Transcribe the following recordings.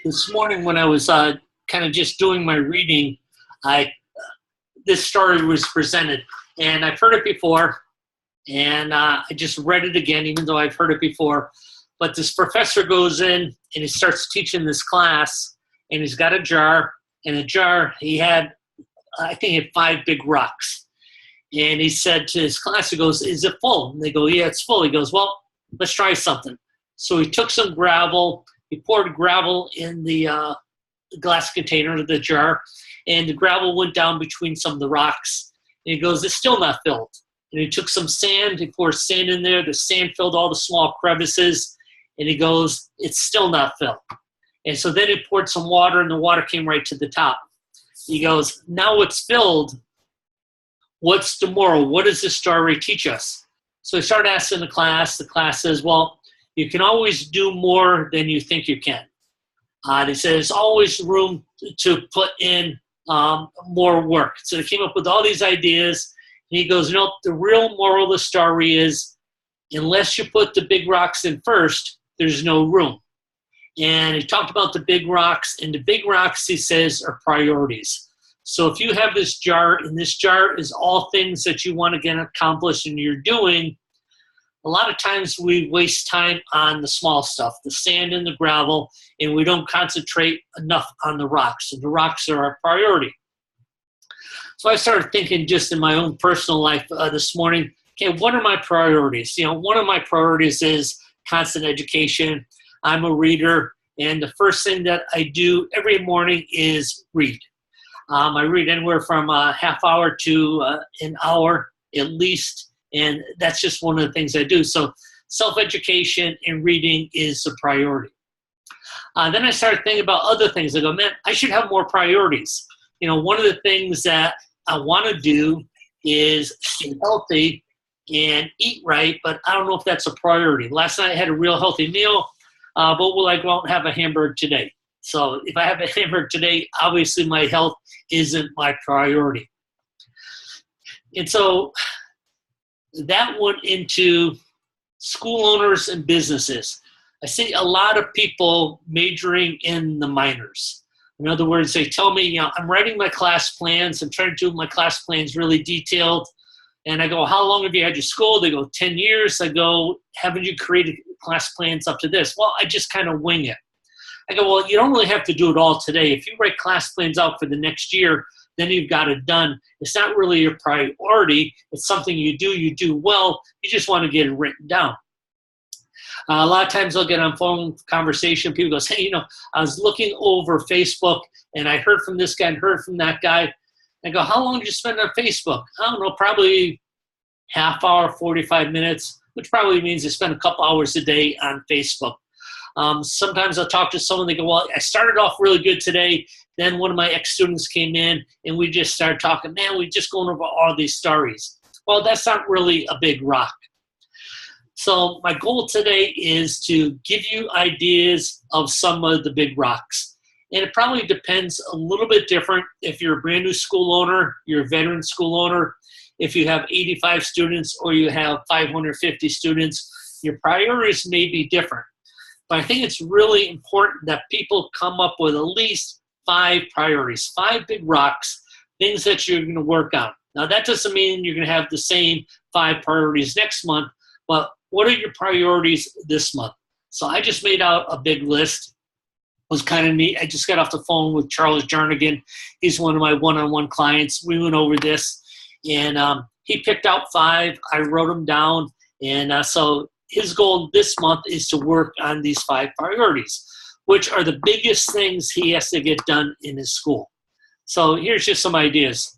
This morning when I was kind of just doing my reading, I this story was presented, and I've heard it before, and I just read it again, even though I've heard it before. But this professor goes in and he starts teaching this class, and he's got a jar, and a jar he had, I think, he had 5 big rocks. And he said to his class, he goes, "Is it full?" And they go, "Yeah, it's full." He goes, "Well, let's try something." So he took some gravel, he poured gravel in the glass container of the jar, and the gravel went down between some of the rocks. And he goes, "It's still not filled." And he took some sand, he poured sand in there, the sand filled all the small crevices, and he goes, "It's still not filled." And so then he poured some water, and the water came right to the top. He goes, "Now it's filled. What's the moral? What does this story teach us?" So he started asking the class. The class says, "Well, you can always do more than you think you can." They said there's always room to put in more work. So they came up with all these ideas. And he goes, "No, the real moral of the story is unless you put the big rocks in first, there's no room." And he talked about the big rocks. And the big rocks, he says, are priorities. So if you have this jar, and this jar is all things that you want to get accomplished and you're doing, a lot of times we waste time on the small stuff, the sand and the gravel, and we don't concentrate enough on the rocks. And the rocks are our priority. So I started thinking just in my own personal life this morning, okay, what are my priorities? One of my priorities is constant education. I'm a reader, and the first thing that I do every morning is read. I read anywhere from a half hour to an hour at least, and that's just one of the things I do. So self-education and reading is a priority. Then I started thinking about other things. I go, man, I should have more priorities. One of the things that I want to do is stay healthy and eat right, but I don't know if that's a priority. Last night I had a real healthy meal, but will I go out and have a hamburger today? So if I have a hamburger today, obviously my health isn't my priority. And so that went into school owners and businesses. I see a lot of people majoring in the minors. In other words, they tell me, I'm writing my class plans. I'm trying to do my class plans really detailed. And I go, "How long have you had your school?" They go, 10 years. I go, "Haven't you created class plans up to this?" "Well, I just kind of wing it." I go, "Well, you don't really have to do it all today. If you write class plans out for the next year, then you've got it done. It's not really your priority. It's something you do well. You just want to get it written down." A lot of times I'll get on phone conversation. People go, "Hey, I was looking over Facebook and I heard from this guy and heard from that guy." I go, "How long did you spend on Facebook?" "I don't know, probably half hour, 45 minutes, which probably means I spend a couple hours a day on Facebook. Sometimes I'll talk to someone, they go, "Well, I started off really good today. Then one of my ex-students came in and we just started talking. Man, we just going over all these stories." Well, that's not really a big rock. So my goal today is to give you ideas of some of the big rocks. And it probably depends a little bit different if you're a brand new school owner, you're a veteran school owner, if you have 85 students or you have 550 students, your priorities may be different. But I think it's really important that people come up with at least 5 priorities, 5 big rocks, things that you're going to work on. Now, that doesn't mean you're going to have the same 5 priorities next month, but what are your priorities this month? So I just made out a big list. It was kind of neat. I just got off the phone with Charles Jernigan. He's one of my one-on-one clients. We went over this, and he picked out 5. I wrote them down, and so his goal this month is to work on these 5 priorities, which are the biggest things he has to get done in his school. So here's just some ideas.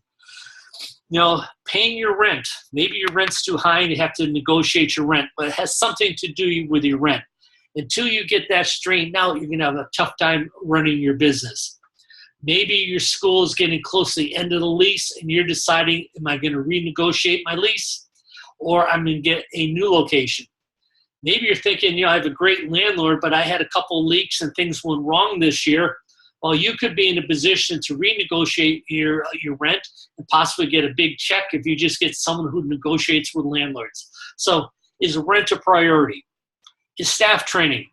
Paying your rent. Maybe your rent's too high and you have to negotiate your rent, but it has something to do with your rent. Until you get that straightened out, you're going to have a tough time running your business. Maybe your school is getting close to the end of the lease and you're deciding, am I going to renegotiate my lease or I'm going to get a new location? Maybe you're thinking, I have a great landlord, but I had a couple leaks and things went wrong this year. Well, you could be in a position to renegotiate your rent and possibly get a big check if you just get someone who negotiates with landlords. So is rent a priority? Is staff training?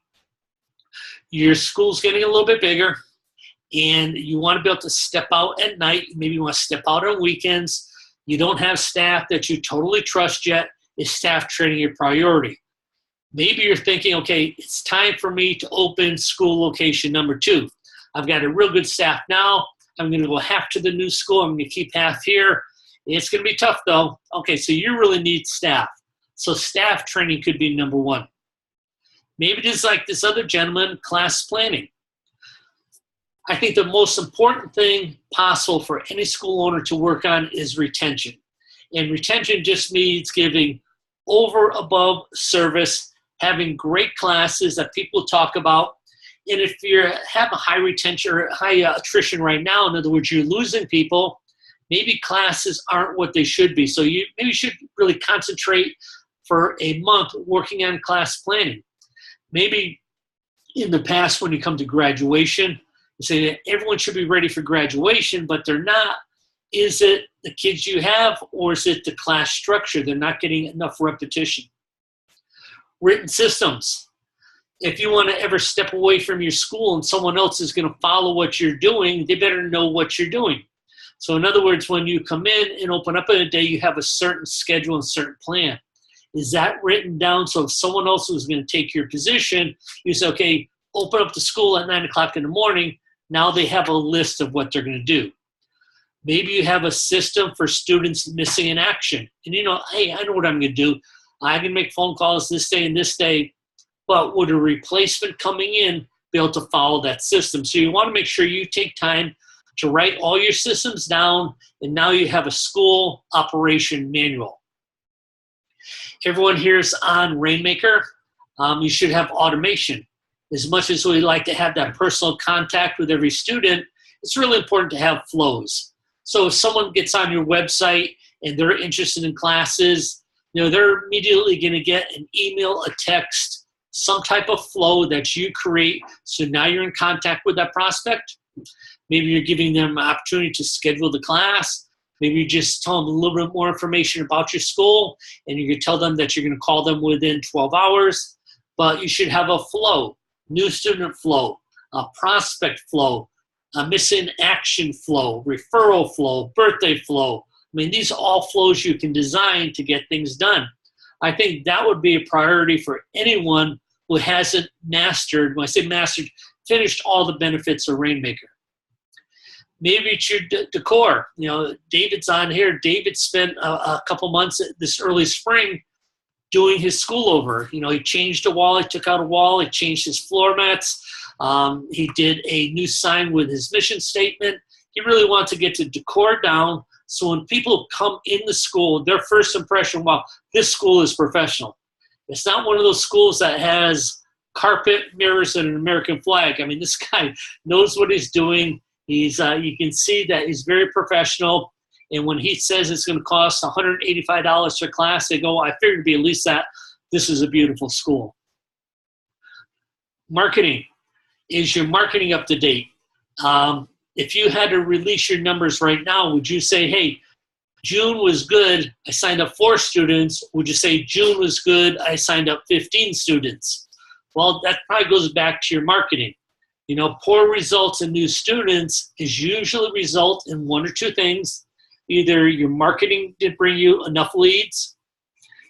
your school's getting a little bit bigger and you want to be able to step out at night. Maybe you want to step out on weekends. You don't have staff that you totally trust yet. Is staff training your priority? Maybe you're thinking, okay, it's time for me to open school location number 2. I've got a real good staff now. I'm going to go half to the new school. I'm going to keep half here. It's going to be tough, though. Okay, so you really need staff. So staff training could be number 1. Maybe just like this other gentleman, class planning. I think the most important thing possible for any school owner to work on is retention. And retention just means giving over above service, having great classes that people talk about. And if you have a high retention or high attrition right now, in other words, you're losing people, maybe classes aren't what they should be. So you maybe should really concentrate for a month working on class planning. Maybe in the past when you come to graduation, you say that everyone should be ready for graduation, but they're not. Is it the kids you have, or is it the class structure? They're not getting enough repetition. Written systems. If you want to ever step away from your school and someone else is going to follow what you're doing, they better know what you're doing. So in other words, when you come in and open up in a day, you have a certain schedule and certain plan. Is that written down so if someone else is going to take your position, you say, okay, open up the school at 9 o'clock in the morning. Now they have a list of what they're going to do. Maybe you have a system for students missing in action. And you know, hey, I know what I'm going to do. I can make phone calls this day and this day, but would a replacement coming in be able to follow that system? So you want to make sure you take time to write all your systems down, and now you have a school operation manual. Everyone here is on Rainmaker. You should have automation. As much as we like to have that personal contact with every student, it's really important to have flows. So if someone gets on your website and they're interested in classes, you know, they're immediately going to get an email, a text, some type of flow that you create. So now you're in contact with that prospect. Maybe you're giving them an opportunity to schedule the class. Maybe you just tell them a little bit more information about your school, and you can tell them that you're going to call them within 12 hours. But you should have a flow, new student flow, a prospect flow, a missing action flow, referral flow, birthday flow. I mean, these are all flows you can design to get things done. I think that would be a priority for anyone who hasn't mastered, when I say mastered, finished all the benefits of Rainmaker. Maybe it's your decor. You know, David's on here. David spent a couple months this early spring doing his school over. You know, he changed a wall, he took out a wall, he changed his floor mats. He did a new sign with his mission statement. He really wanted to get the decor down so when people come in the school, their first impression, wow, this school is professional. It's not one of those schools that has carpet, mirrors, and an American flag. I mean, this guy knows what he's doing. He's, you can see that he's very professional. And when he says it's going to cost $185 per class, they go, I figured it'd be at least that. This is a beautiful school. Marketing. Is your marketing up to date? If you had to release your numbers right now, would you say, hey, June was good, I signed up 4 students? Would you say June was good, I signed up 15 students? Well, that probably goes back to your marketing. You know, poor results in new students is usually result in one or two things. Either your marketing didn't bring you enough leads,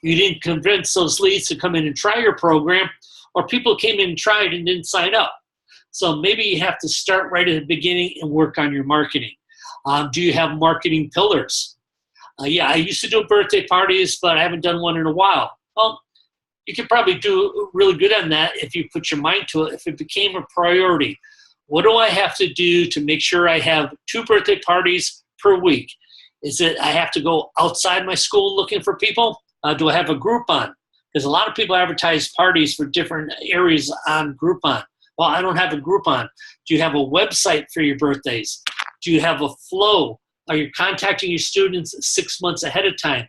you didn't convince those leads to come in and try your program, or people came in and tried and didn't sign up. So maybe you have to start right at the beginning and work on your marketing. Do you have marketing pillars? Yeah, I used to do birthday parties, but I haven't done one in a while. Well, you could probably do really good on that if you put your mind to it, if it became a priority. What do I have to do to make sure I have 2 birthday parties per week? Is it I have to go outside my school looking for people? Do I have a Groupon? Because a lot of people advertise parties for different areas on Groupon. Well, I don't have a Groupon. Do you have a website for your birthdays? Do you have a flow? Are you contacting your students 6 months ahead of time?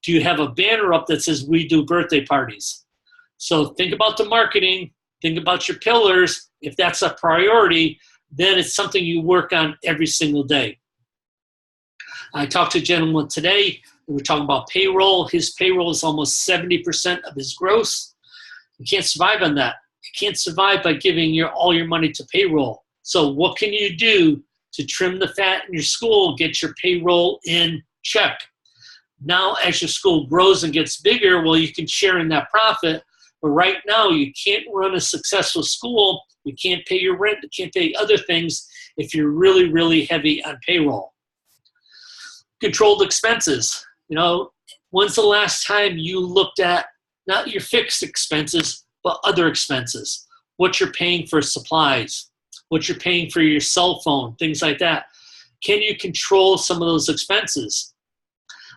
Do you have a banner up that says we do birthday parties? So think about the marketing. Think about your pillars. If that's a priority, then it's something you work on every single day. I talked to a gentleman today. We were talking about payroll. His payroll is almost 70% of his gross. You can't survive on that. You can't survive by giving all your money to payroll. So what can you do to trim the fat in your school, get your payroll in check? Now, as your school grows and gets bigger, well, you can share in that profit. But right now, you can't run a successful school. You can't pay your rent. You can't pay other things if you're really, really heavy on payroll. Controlled expenses. When's the last time you looked at not your fixed expenses, but other expenses? What you're paying for supplies, what you're paying for your cell phone, things like that. Can you control some of those expenses?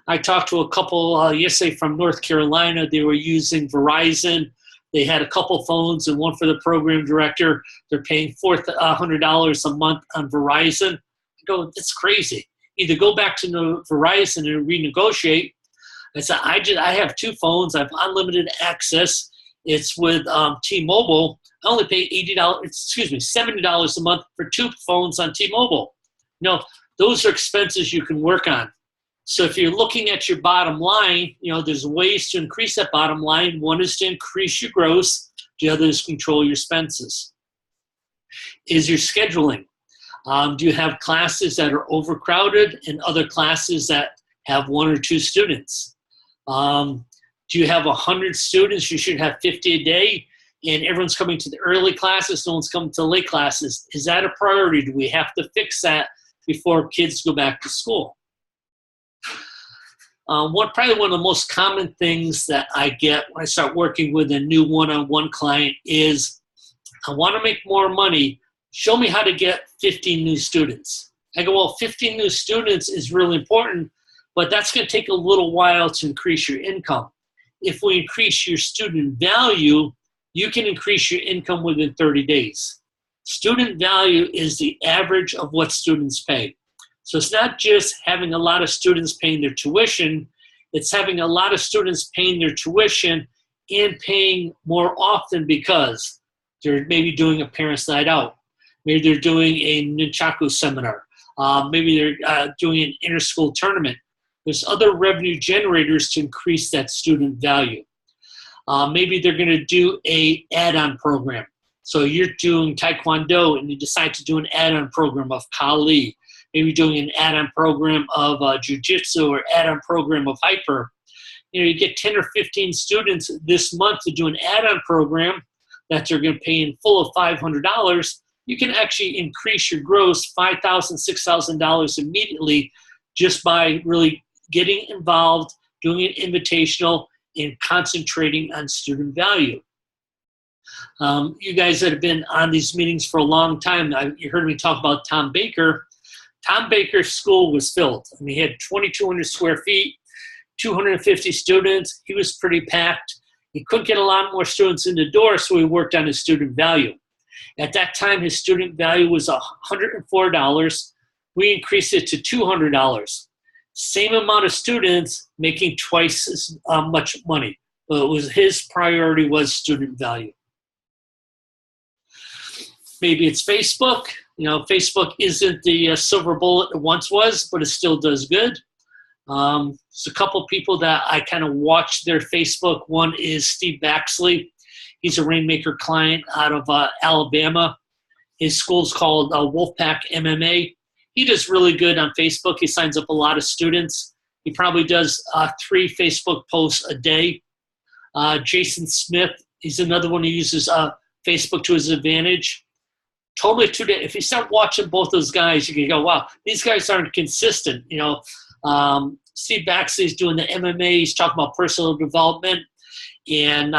I talked to a couple yesterday from North Carolina. They were using Verizon. They had a couple phones and one for the program director. They're paying $400 a month on Verizon. I go, that's crazy. Either go back to Verizon and renegotiate. I said, I have two phones. I have unlimited access. It's with T-Mobile. I only pay $70 a month for two phones on T-Mobile. Those are expenses you can work on. So if you're looking at your bottom line, there's ways to increase that bottom line. One is to increase your gross. The other is control your expenses. Is your scheduling. Do you have classes that are overcrowded and other classes that have one or two students? Do you have 100 students? You should have 50 a day, and everyone's coming to the early classes, no one's coming to the late classes. Is that a priority? Do we have to fix that before kids go back to school? Probably one of the most common things that I get when I start working with a new one-on-one client is, I want to make more money. Show me how to get 15 new students. I go, well, 15 new students is really important, but that's going to take a little while to increase your income. If we increase your student value, you can increase your income within 30 days. Student value is the average of what students pay. So it's not just having a lot of students paying their tuition, it's having a lot of students paying their tuition and paying more often because they're maybe doing a parents' night out. Maybe they're doing a Nunchaku seminar. Maybe they're doing an inter-school tournament. There's other revenue generators to increase that student value. Maybe they're going to do an add-on program. So you're doing Taekwondo and you decide to do an add-on program of Kali. Maybe doing an add-on program of Jiu-Jitsu or add-on program of Hyper. You get 10 or 15 students this month to do an add-on program that they're going to pay in full of $500. You can actually increase your gross $5,000, $6,000 immediately just by really getting involved, doing an invitational, and concentrating on student value. You guys that have been on these meetings for a long time, you heard me talk about Tom Baker. Tom Baker's school was filled. He had 2,200 square feet, 250 students. He was pretty packed. He couldn't get a lot more students in the door, so he worked on his student value. At that time, his student value was $104. We increased it to $200. Same amount of students making twice as much money. But his priority was student value. Maybe it's Facebook. Facebook isn't the silver bullet it once was, but it still does good. There's a couple people that I kind of watch their Facebook. One is Steve Baxley. He's a Rainmaker client out of Alabama. His school's called Wolfpack MMA. He does really good on Facebook. He signs up a lot of students. He probably does 3 Facebook posts a day. Jason Smith, he's another one who uses Facebook to his advantage. Totally two days. If you start watching both those guys, you can go, wow, these guys aren't consistent. Steve Baxley's doing the MMA. He's talking about personal development. And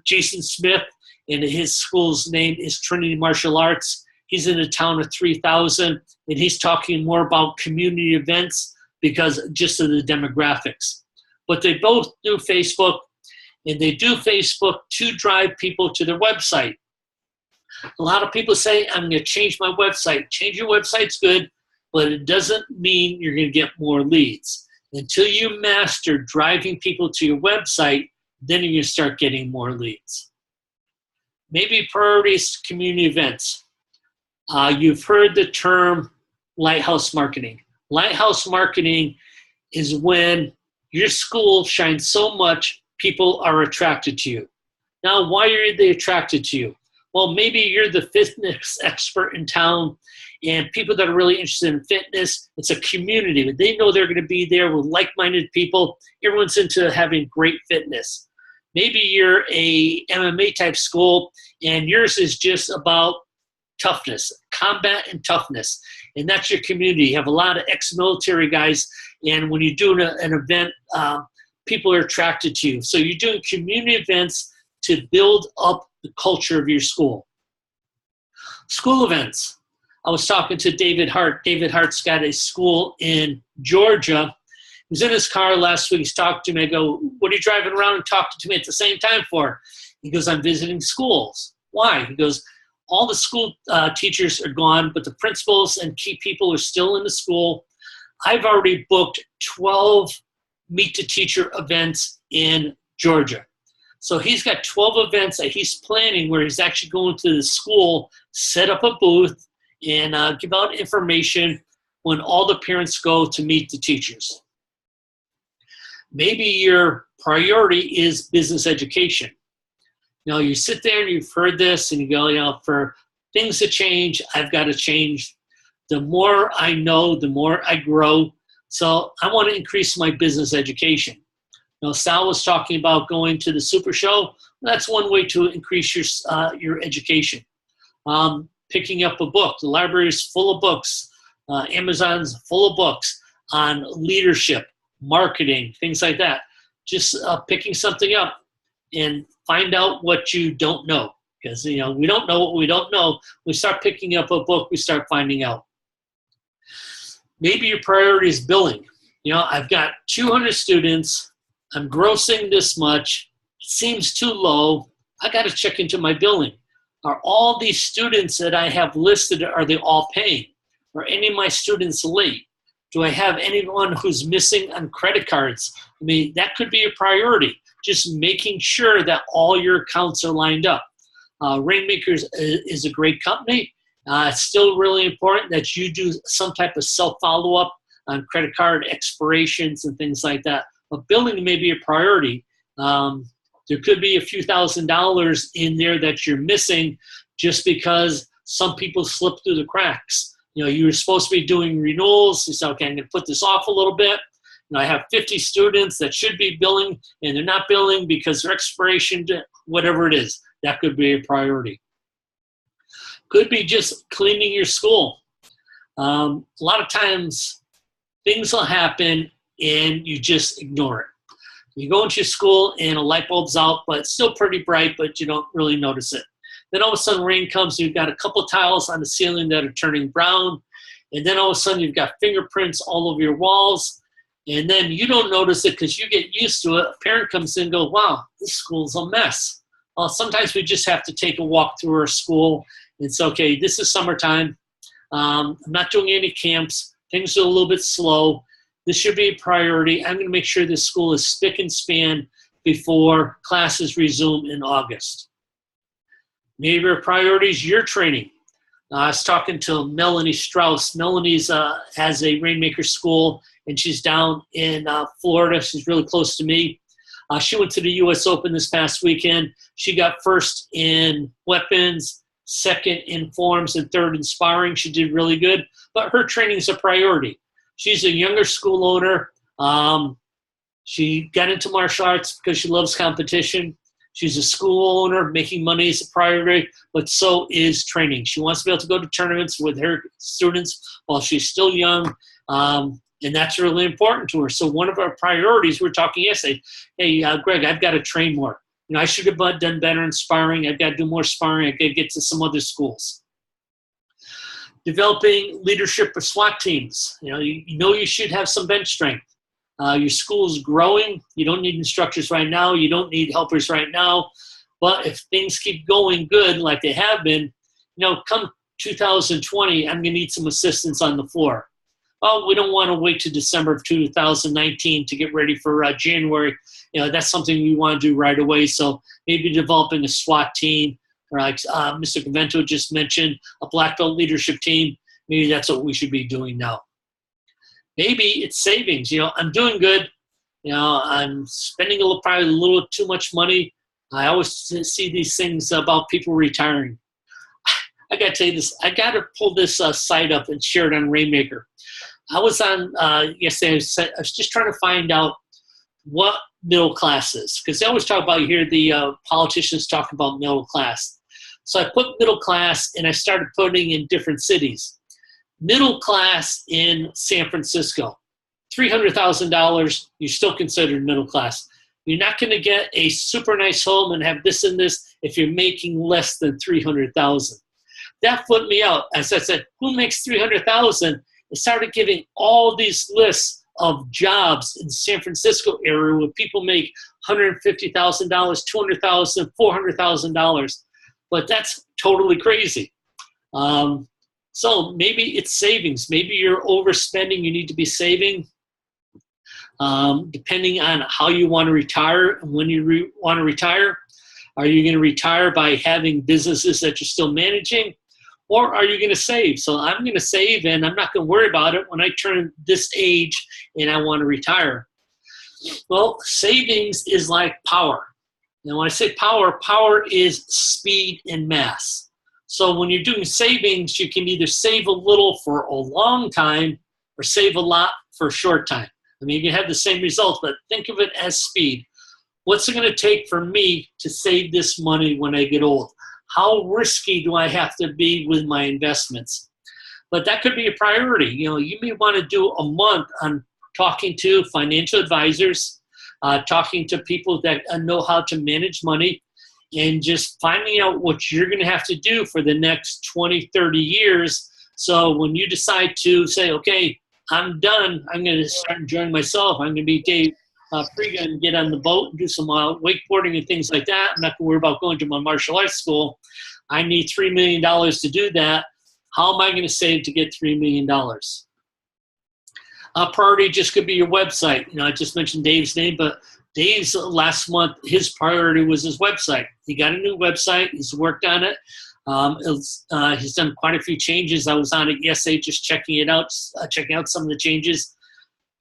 Jason Smith, and his school's name is Trinity Martial Arts. He's in a town of 3,000, and he's talking more about community events because just of the demographics. But they both do Facebook, and they do Facebook to drive people to their website. A lot of people say, I'm going to change my website. Change your website's good, but it doesn't mean you're going to get more leads. Until you master driving people to your website, then you're going to start getting more leads. Maybe priorities, community events. You've heard the term lighthouse marketing. Lighthouse marketing is when your school shines so much, people are attracted to you. Now, why are they attracted to you? Well, maybe you're the fitness expert in town, and people that are really interested in fitness, it's a community. They know they're going to be there with like-minded people. Everyone's into having great fitness. Maybe you're a MMA type school, and yours is just about toughness, combat and toughness. And that's your community. You have a lot of ex-military guys, and when you do an event, people are attracted to you. So you're doing community events to build up the culture of your school. School events. I was talking to David Hart. David Hart's got a school in Georgia. He was in his car last week. He's talking to me. I go, what are you driving around and talking to me at the same time for? He goes, I'm visiting schools. Why? He goes, all the school teachers are gone, but the principals and key people are still in the school. I've already booked 12 Meet the Teacher events in Georgia. So he's got 12 events that he's planning where he's actually going to the school, set up a booth, and give out information when all the parents go to meet the teachers. Maybe your priority is business education. You know, you sit there and you've heard this and you go, you know, for things to change, I've got to change. The more I know, the more I grow. So I want to increase my business education. You know, Sal was talking about going to the Super Show. That's one way to increase your education. Picking up a book. The library is full of books. Amazon's full of books on leadership, marketing, things like that. Just picking something up and find out what you don't know. Because, you know, we don't know what we don't know. We start picking up a book, we start finding out. Maybe your priority is billing. You know, I've got 200 students. I'm grossing this much. It seems too low. I got to check into my billing. Are all these students that I have listed, are they all paying? Are any of my students late? Do I have anyone who's missing on credit cards? I mean, that could be a priority. Just making sure that all your accounts are lined up. Rainmakers is a great company. It's still really important that you do some type of self-follow-up on credit card expirations and things like that. But billing may be a priority. There could be a few $1,000s in there that you're missing just because some people slip through the cracks. You know, you were supposed to be doing renewals. You say, okay, I'm going to put this off a little bit. You know, I have 50 students that should be billing, and they're not billing because their expiration, whatever it is, that could be a priority. Could be just cleaning your school. A lot of times, things will happen, and you just ignore it. You go into your school, and a light bulb's out, but it's still pretty bright, but you don't really notice it. Then all of a sudden rain comes, and you've got a couple tiles on the ceiling that are turning brown, and then all of a sudden you've got fingerprints all over your walls, and then you don't notice it because you get used to it. A parent comes in and goes, wow, this school's a mess. Well, sometimes we just have to take a walk through our school. It's okay, this is summertime. I'm not doing any camps. Things are a little bit slow. This should be a priority. I'm going to make sure this school is spick and span before classes resume in August. Maybe your priority is your training. I was talking to Melanie Strauss. Melanie's has a Rainmaker school, and she's down in Florida. She's really close to me. She went to the U.S. Open this past weekend. She got first in weapons, second in forms, and third in sparring. She did really good, but her training is a priority. She's a younger school owner. She got into martial arts because she loves competition. She's a school owner. Making money is a priority, but so is training. She wants to be able to go to tournaments with her students while she's still young, and that's really important to her. So one of our priorities, we were talking yesterday, hey, Greg, I've got to train more. You know, I should have done better in sparring. I've got to do more sparring. I've got to get to some other schools. Developing leadership for SWAT teams. You know you should have some bench strength. Your school is growing. You don't need instructors right now. You don't need helpers right now. But if things keep going good like they have been, you know, come 2020, I'm going to need some assistance on the floor. Well, we don't want to wait to December of 2019 to get ready for January. You know, that's something we want to do right away. So maybe developing a SWAT team, or like Mr. Convento just mentioned, a black belt leadership team. Maybe that's what we should be doing now. Maybe it's savings. You know, I'm doing good. You know, I'm spending probably a little too much money I always see these things about people retiring. I got to tell you this. I got to pull this site up and share it on Rainmaker. I was on yesterday. I was just trying to find out what middle class is, because they always talk about, you hear the politicians talk about middle class. So I put middle class, and I started putting in different cities. Middle class in San Francisco, $300,000, you're still considered middle class. You're not going to get a super nice home and have this and this if you're making less than $300,000. That flipped me out. As I said, who makes $300,000? I started giving all these lists of jobs in the San Francisco area where people make $150,000, $200,000, $400,000. But that's totally crazy. So maybe it's savings. Maybe you're overspending. You need to be saving. Depending on how you want to retire and when you want to retire. Are you going to retire by having businesses that you're still managing? Or are you going to save? So I'm going to save, and I'm not going to worry about it when I turn this age and I want to retire. Well, savings is like power. And when I say power, power is speed and mass. So when you're doing savings, you can either save a little for a long time or save a lot for a short time. I mean, you can have the same results, but think of it as speed. What's it going to take for me to save this money when I get old? How risky do I have to be with my investments? But that could be a priority. You know, you may want to do a month on talking to financial advisors, talking to people that know how to manage money, and just finding out what you're going to have to do for the next 20, 30 years. So when you decide to say, okay, I'm done, I'm going to start enjoying myself, I'm going to be Dave Priega and get on the boat and do some wakeboarding and things like that. I'm not going to worry about going to my martial arts school. I need $3 million to do that. How am I going to save to get $3 million? Priority just could be your website. You know, I just mentioned Dave's name, but Dave's last month, his priority was his website. He got a new website. He's worked on it. He's done quite a few changes. I was on it yesterday just checking it out, checking out some of the changes.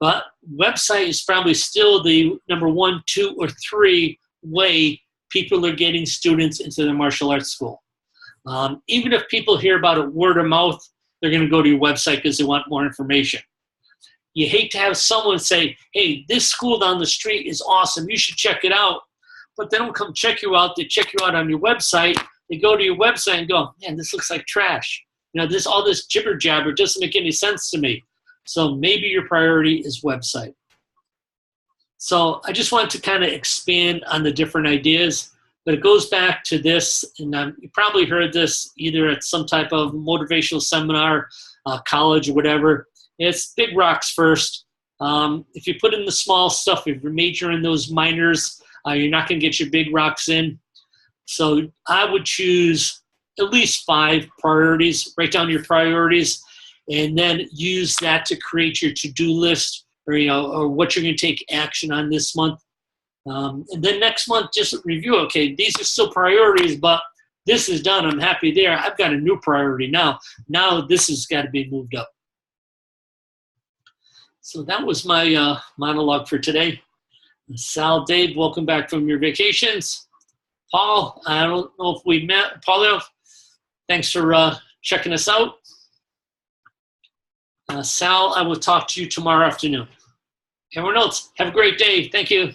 But website is probably still the number 1, 2, or 3 way people are getting students into their martial arts school. Even if people hear about it word of mouth, they're going to go to your website because they want more information. You hate to have someone say, hey, this school down the street is awesome, you should check it out. But they don't come check you out. They check you out on your website. They go to your website and go, man, this looks like trash. You know, all this jibber jabber doesn't make any sense to me. So maybe your priority is website. So I just wanted to kind of expand on the different ideas, but it goes back to this, and you probably heard this either at some type of motivational seminar, college or whatever. It's big rocks first. If you put in the small stuff, if you major in those minors, you're not going to get your big rocks in. So I would choose at least 5 priorities, write down your priorities, and then use that to create your to-do list, or what you're going to take action on this month. And then next month, just review, okay, these are still priorities, but this is done. I'm happy there. I've got a new priority now. Now this has got to be moved up. So that was my monologue for today. Sal, Dave, welcome back from your vacations. Paul, I don't know if we met. Paul, thanks for checking us out. Sal, I will talk to you tomorrow afternoon. Everyone else, have a great day. Thank you.